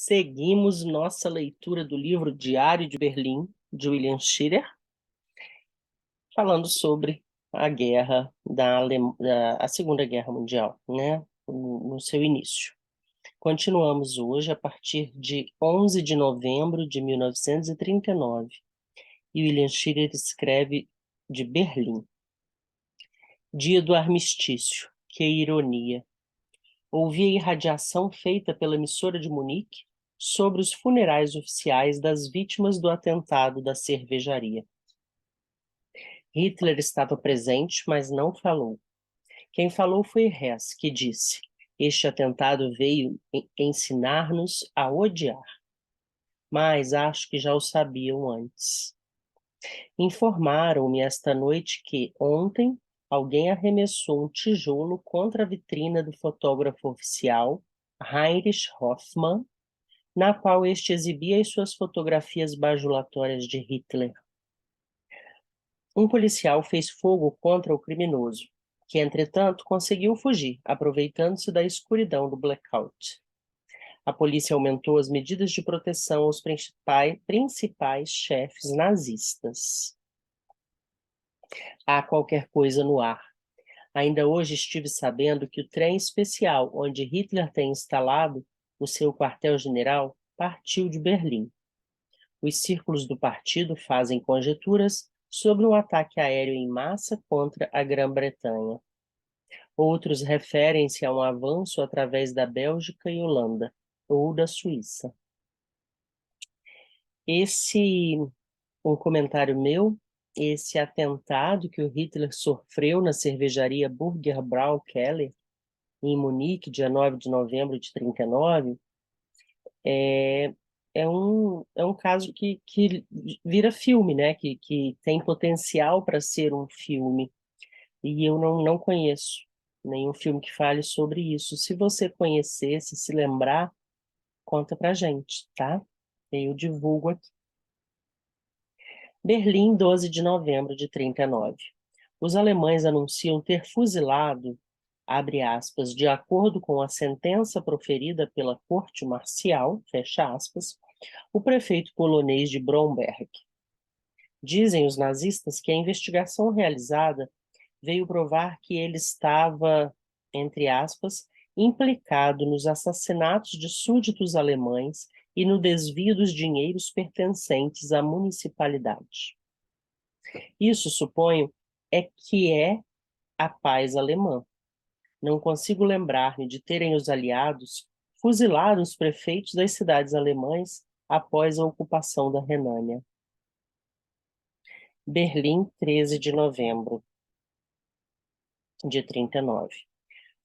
Seguimos nossa leitura do livro Diário de Berlim, de William Shirer, falando sobre a guerra a Segunda Guerra Mundial, né, no seu início. Continuamos hoje a partir de 11 de novembro de 1939, e William Shirer escreve de Berlim. Dia do armistício, que ironia! Ouvi a irradiação feita pela emissora de Munique sobre os funerais oficiais das vítimas do atentado da cervejaria. Hitler estava presente, mas não falou. Quem falou foi Hess, que disse: este atentado veio ensinar-nos a odiar. Mas acho que já o sabiam antes. Informaram-me esta noite que, ontem, alguém arremessou um tijolo contra a vitrina do fotógrafo oficial, Heinrich Hoffmann, na qual este exibia as suas fotografias bajulatórias de Hitler. Um policial fez fogo contra o criminoso, que, entretanto, conseguiu fugir, aproveitando-se da escuridão do blackout. A polícia aumentou as medidas de proteção aos principais chefes nazistas. Há qualquer coisa no ar. Ainda hoje estive sabendo que o trem especial onde Hitler tem instalado o seu quartel-general partiu de Berlim. Os círculos do partido fazem conjecturas sobre um ataque aéreo em massa contra a Grã-Bretanha. Outros referem-se a um avanço através da Bélgica e Holanda, ou da Suíça. Um comentário meu, esse atentado que o Hitler sofreu na cervejaria Burger Brau Keller, em Munique, dia 9 de novembro de 1939, é um caso que vira filme, né? Que tem potencial para ser um filme. E eu não conheço nenhum filme que fale sobre isso. Se você conhecer, se lembrar, conta pra gente, tá? Eu divulgo aqui. Berlim, 12 de novembro de 1939. Os alemães anunciam ter fuzilado, abre aspas, de acordo com a sentença proferida pela corte marcial, fecha aspas, o prefeito polonês de Bromberg. Dizem os nazistas que a investigação realizada veio provar que ele estava, entre aspas, implicado nos assassinatos de súditos alemães e no desvio dos dinheiros pertencentes à municipalidade. Isso, suponho, é a paz alemã. Não consigo lembrar-me de terem os aliados fuzilado os prefeitos das cidades alemãs após a ocupação da Renânia. Berlim, 13 de novembro de 1939.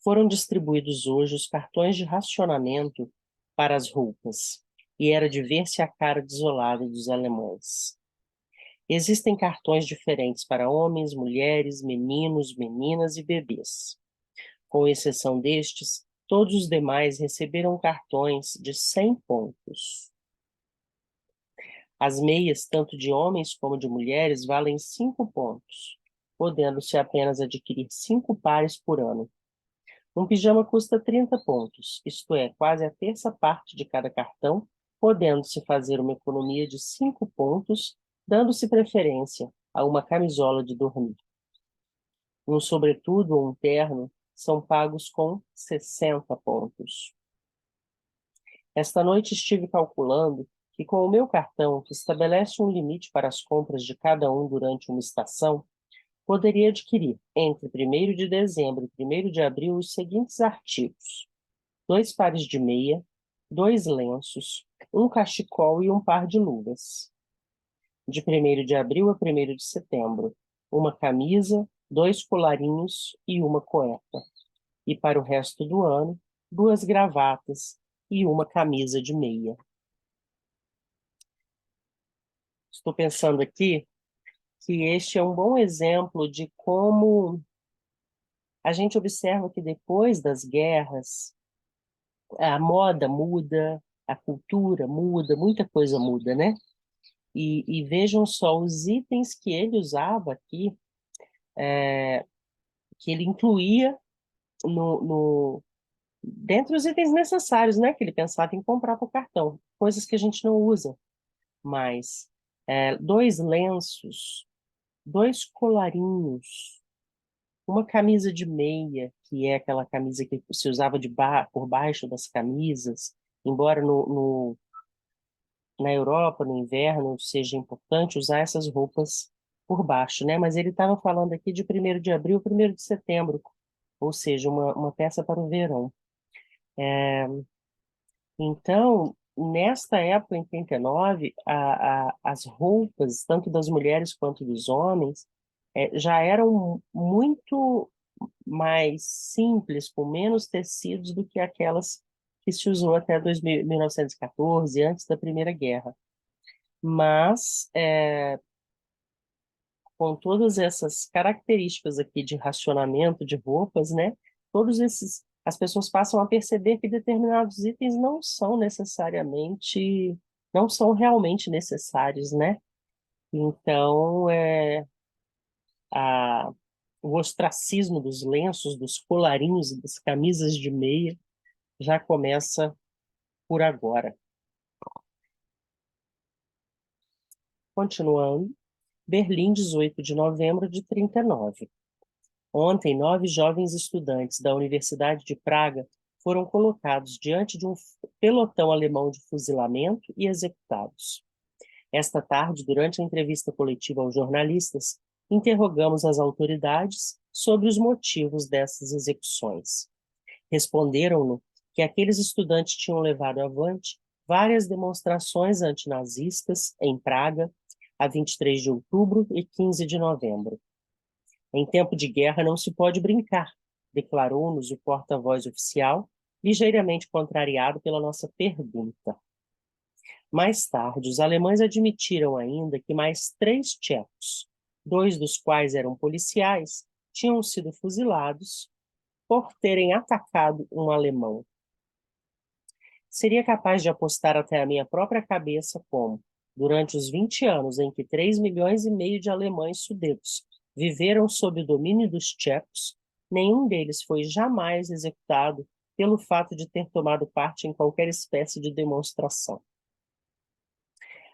Foram distribuídos hoje os cartões de racionamento para as roupas, e era de ver-se a cara desolada dos alemães. Existem cartões diferentes para homens, mulheres, meninos, meninas e bebês. Com exceção destes, todos os demais receberam cartões de 100 pontos. As meias, tanto de homens como de mulheres, valem 5 pontos, podendo-se apenas adquirir 5 pares por ano. Um pijama custa 30 pontos, isto é, quase a terça parte de cada cartão, podendo-se fazer uma economia de 5 pontos, dando-se preferência a uma camisola de dormir. Um sobretudo ou um terno são pagos com 60 pontos. Esta noite estive calculando que com o meu cartão, que estabelece um limite para as compras de cada um durante uma estação, poderia adquirir, entre 1º de dezembro e 1º de abril, os seguintes artigos: 2 pares de meia, 2 lenços, um cachecol e um par de luvas. De 1º de abril a 1º de setembro, uma camisa, 2 colarinhos e uma cueca. E para o resto do ano, 2 gravatas e uma camisa de meia. Estou pensando aqui que este é um bom exemplo de como a gente observa que depois das guerras, a moda muda, a cultura muda, muita coisa muda, né? E vejam só os itens que ele usava aqui, que ele incluía dentre os itens necessários, né, que ele pensava em comprar por cartão, coisas que a gente não usa mais. 2 lenços, 2 colarinhos, uma camisa de meia, que é aquela camisa que se usava por baixo das camisas, embora na Europa, no inverno, seja importante usar essas roupas por baixo, né? Mas ele estava falando aqui de 1º de abril, 1º de setembro, ou seja, uma peça para o verão. Então, nesta época, em 39, as roupas, tanto das mulheres quanto dos homens, já eram muito mais simples, com menos tecidos do que aquelas que se usou até 1914, antes da Primeira Guerra. Mas, com todas essas características aqui de racionamento de roupas, né? As pessoas passam a perceber que determinados itens não são realmente necessários, né? Então, a, o ostracismo dos lenços, dos colarinhos e das camisas de meia já começa por agora. Continuando, Berlim, 18 de novembro de 39. Ontem, 9 jovens estudantes da Universidade de Praga foram colocados diante de um pelotão alemão de fuzilamento e executados. Esta tarde, durante a entrevista coletiva aos jornalistas, interrogamos as autoridades sobre os motivos dessas execuções. Responderam-nos que aqueles estudantes tinham levado avante várias demonstrações antinazistas em Praga, a 23 de outubro e 15 de novembro. Em tempo de guerra não se pode brincar, declarou-nos o porta-voz oficial, ligeiramente contrariado pela nossa pergunta. Mais tarde, os alemães admitiram ainda que mais 3 tchecos, 2 dos quais eram policiais, tinham sido fuzilados por terem atacado um alemão. Seria capaz de apostar até a minha própria cabeça como, durante os 20 anos em que 3,5 milhões de alemães sudetos viveram sob o domínio dos tchecos, nenhum deles foi jamais executado pelo fato de ter tomado parte em qualquer espécie de demonstração.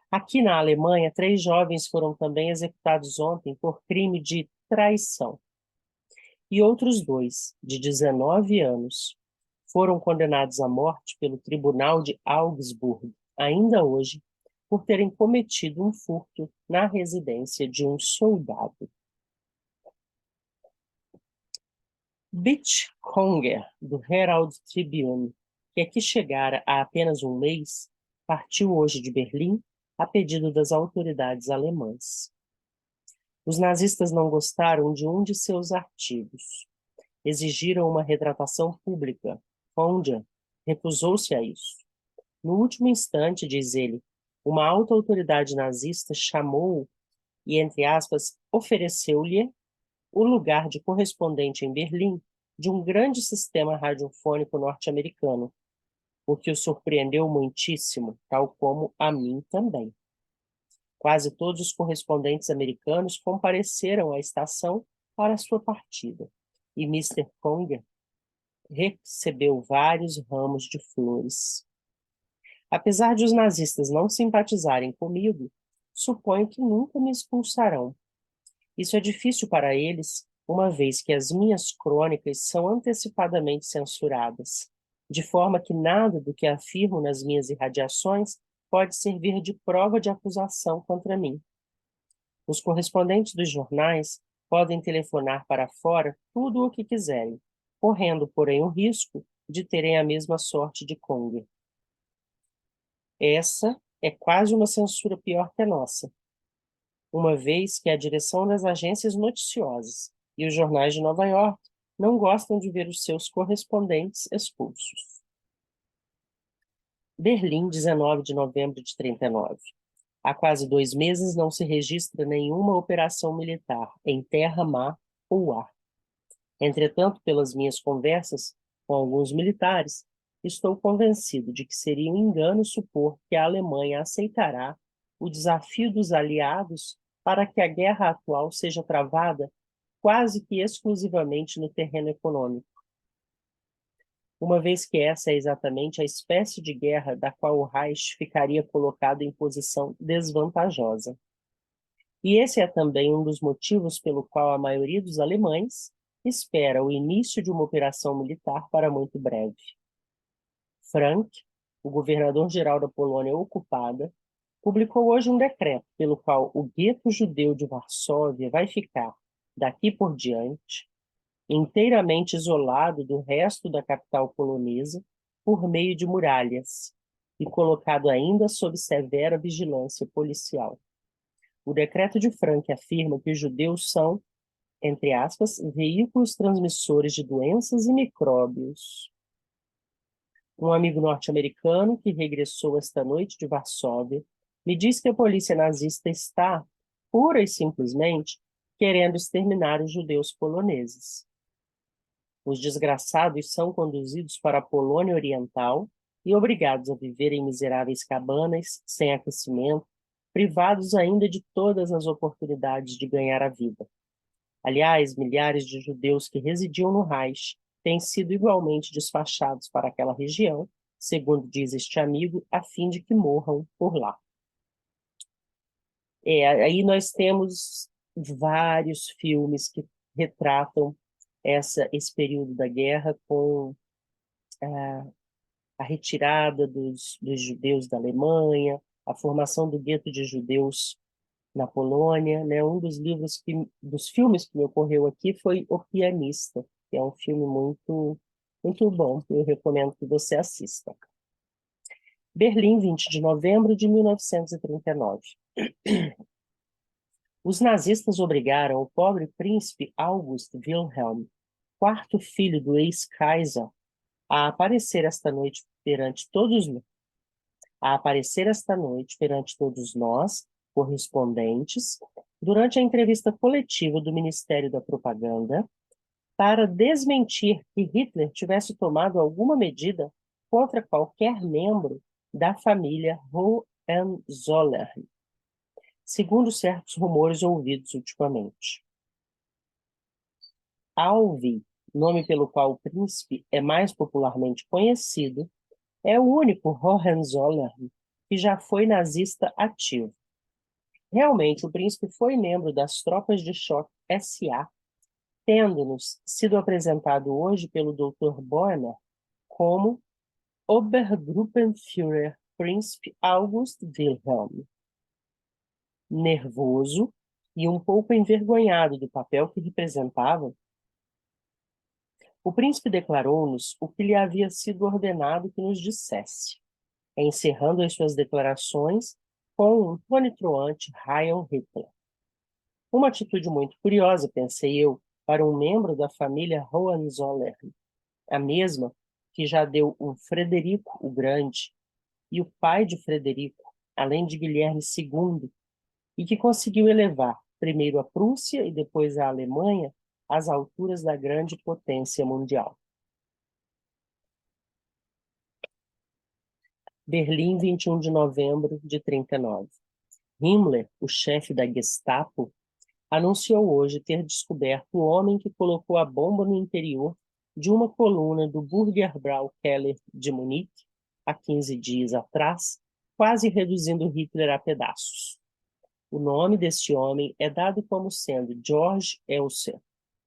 Aqui na Alemanha, 3 jovens foram também executados ontem por crime de traição. E outros 2, de 19 anos, foram condenados à morte pelo Tribunal de Augsburg, ainda hoje, por terem cometido um furto na residência de um soldado. Bitconger, do Herald Tribune, que aqui chegara há apenas um mês, partiu hoje de Berlim a pedido das autoridades alemãs. Os nazistas não gostaram de um de seus artigos. Exigiram uma retratação pública. Fondia recusou-se a isso. No último instante, diz ele, uma alta autoridade nazista chamou-o e, entre aspas, ofereceu-lhe o lugar de correspondente em Berlim de um grande sistema radiofônico norte-americano, o que o surpreendeu muitíssimo, tal como a mim também. Quase todos os correspondentes americanos compareceram à estação para sua partida, e Mr. Conger recebeu vários ramos de flores. Apesar de os nazistas não simpatizarem comigo, suponho que nunca me expulsarão. Isso é difícil para eles, uma vez que as minhas crônicas são antecipadamente censuradas, de forma que nada do que afirmo nas minhas irradiações pode servir de prova de acusação contra mim. Os correspondentes dos jornais podem telefonar para fora tudo o que quiserem, correndo, porém, o risco de terem a mesma sorte de Conger. Essa é quase uma censura pior que a nossa, uma vez que a direção das agências noticiosas e os jornais de Nova York não gostam de ver os seus correspondentes expulsos. Berlim, 19 de novembro de 39. Há quase 2 meses não se registra nenhuma operação militar em terra, mar ou ar. Entretanto, pelas minhas conversas com alguns militares, estou convencido de que seria um engano supor que a Alemanha aceitará o desafio dos aliados para que a guerra atual seja travada quase que exclusivamente no terreno econômico. uma vez que essa é exatamente a espécie de guerra da qual o Reich ficaria colocado em posição desvantajosa. E esse é também um dos motivos pelo qual a maioria dos alemães espera o início de uma operação militar para muito breve. Frank, o governador-geral da Polônia ocupada, publicou hoje um decreto pelo qual o gueto judeu de Varsóvia vai ficar, daqui por diante, inteiramente isolado do resto da capital polonesa por meio de muralhas e colocado ainda sob severa vigilância policial. O decreto de Frank afirma que os judeus são, entre aspas, veículos transmissores de doenças e micróbios. Um amigo norte-americano que regressou esta noite de Varsóvia me diz que a polícia nazista está, pura e simplesmente, querendo exterminar os judeus poloneses. Os desgraçados são conduzidos para a Polônia Oriental e obrigados a viver em miseráveis cabanas, sem aquecimento, privados ainda de todas as oportunidades de ganhar a vida. Aliás, milhares de judeus que residiam no Reich têm sido igualmente despachados para aquela região, segundo diz este amigo, a fim de que morram por lá. Aí nós temos vários filmes que retratam esse período da guerra com a retirada dos judeus da Alemanha, a formação do gueto de judeus na Polônia, né? Um dos filmes que me ocorreu aqui foi O Pianista, que é um filme muito bom, eu recomendo que você assista. Berlim, 20 de novembro de 1939. Os nazistas obrigaram o pobre príncipe August Wilhelm, quarto filho do ex-Kaiser, a aparecer esta noite perante todos nós, correspondentes, durante a entrevista coletiva do Ministério da Propaganda, para desmentir que Hitler tivesse tomado alguma medida contra qualquer membro da família Hohenzollern, segundo certos rumores ouvidos ultimamente. Alvi, nome pelo qual o príncipe é mais popularmente conhecido, é o único Hohenzollern que já foi nazista ativo. Realmente, o príncipe foi membro das tropas de choque SA, tendo-nos sido apresentado hoje pelo Dr. Boehmer como Obergruppenführer Príncipe August Wilhelm. Nervoso e um pouco envergonhado do papel que representava, o príncipe declarou-nos o que lhe havia sido ordenado que nos dissesse, encerrando as suas declarações com um tonitruante Heil Hitler. Uma atitude muito curiosa, pensei eu, para um membro da família Hohenzollern, a mesma que já deu um Frederico o Grande e o pai de Frederico, além de Guilherme II, e que conseguiu elevar primeiro a Prússia e depois a Alemanha às alturas da grande potência mundial. Berlim, 21 de novembro de 39. Himmler, o chefe da Gestapo, anunciou hoje ter descoberto o homem que colocou a bomba no interior de uma coluna do Burgerbrau-Keller de Munique, há 15 dias atrás, quase reduzindo Hitler a pedaços. O nome deste homem é dado como sendo George Elser,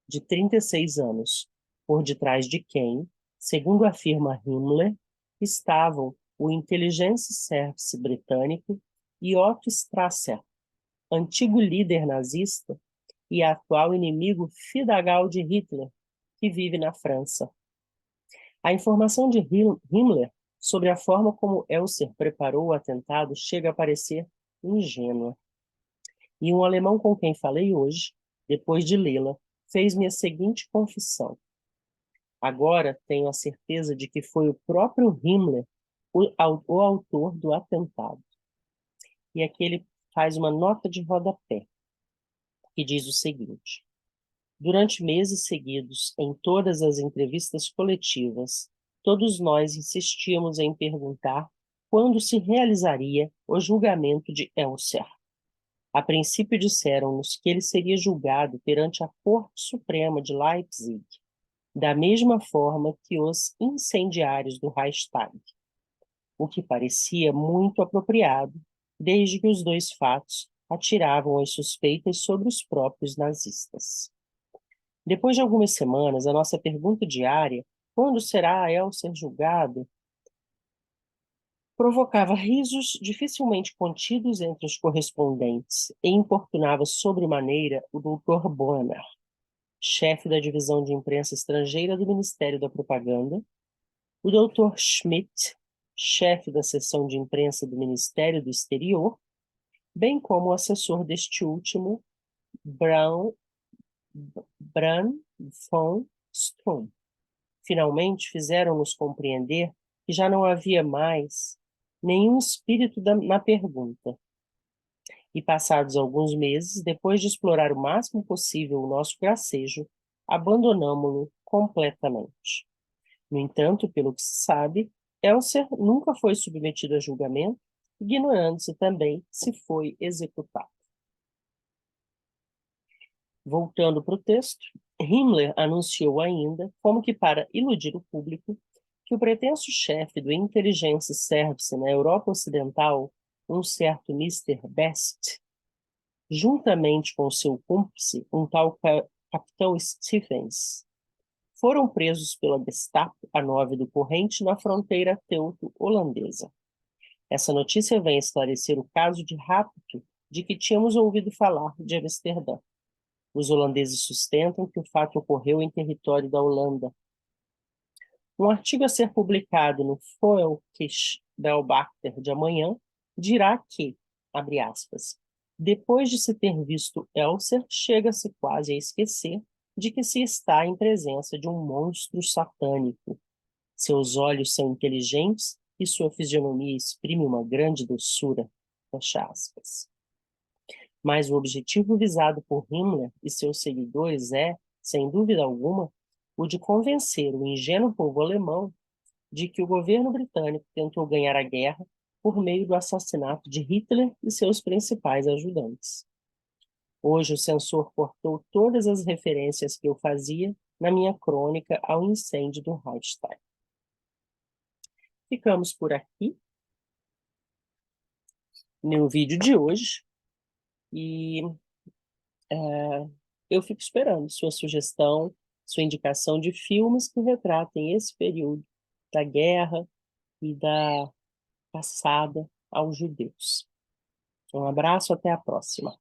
de 36 anos, por detrás de quem, segundo afirma Himmler, estavam o Intelligence Service britânico e Otto Strasser, antigo líder nazista e atual inimigo fidagal de Hitler, que vive na França. A informação de Himmler sobre a forma como Elser preparou o atentado chega a parecer ingênua. E um alemão com quem falei hoje, depois de lê-la, fez-me a seguinte confissão. Agora tenho a certeza de que foi o próprio Himmler o autor do atentado. E aqui ele faz uma nota de rodapé, que diz o seguinte: durante meses seguidos, em todas as entrevistas coletivas, todos nós insistíamos em perguntar quando se realizaria o julgamento de Elser. A princípio disseram-nos que ele seria julgado perante a Corte Suprema de Leipzig, da mesma forma que os incendiários do Reichstag, o que parecia muito apropriado, desde que os dois fatos atiravam as suspeitas sobre os próprios nazistas. Depois de algumas semanas, a nossa pergunta diária, quando será Elser julgado, provocava risos dificilmente contidos entre os correspondentes e importunava sobremaneira o Dr. Bonner, chefe da divisão de imprensa estrangeira do Ministério da Propaganda, o Dr. Schmidt, chefe da seção de imprensa do Ministério do Exterior, bem como o assessor deste último, Bran von Sturm. Finalmente fizeram-nos compreender que já não havia mais nenhum espírito na pergunta. E passados alguns meses, depois de explorar o máximo possível o nosso gracejo, abandonamo-lo completamente. No entanto, pelo que se sabe, Elser nunca foi submetido a julgamento, ignorando-se também se foi executado. Voltando para o texto, Himmler anunciou ainda, como que para iludir o público, que o pretenso chefe do Intelligence Service na Europa Ocidental, um certo Mr. Best, juntamente com seu cúmplice, um tal capitão Stephens, foram presos pela Gestapo a 9 do corrente na fronteira teuto-holandesa. Essa notícia vem esclarecer o caso de rapto de que tínhamos ouvido falar de Amsterdã. Os holandeses sustentam que o fato ocorreu em território da Holanda. Um artigo a ser publicado no Volkskrant Beobachter de amanhã dirá que, abre aspas, depois de se ter visto Elser, chega-se quase a esquecer de que se está em presença de um monstro satânico. Seus olhos são inteligentes e sua fisionomia exprime uma grande doçura. Fecha aspas. Mas o objetivo visado por Himmler e seus seguidores é, sem dúvida alguma, o de convencer o ingênuo povo alemão de que o governo britânico tentou ganhar a guerra por meio do assassinato de Hitler e seus principais ajudantes. Hoje o censor cortou todas as referências que eu fazia na minha crônica ao incêndio do Reichstag. Ficamos por aqui no vídeo de hoje e eu fico esperando sua sugestão, sua indicação de filmes que retratem esse período da guerra e da caçada aos judeus. Um abraço, até a próxima.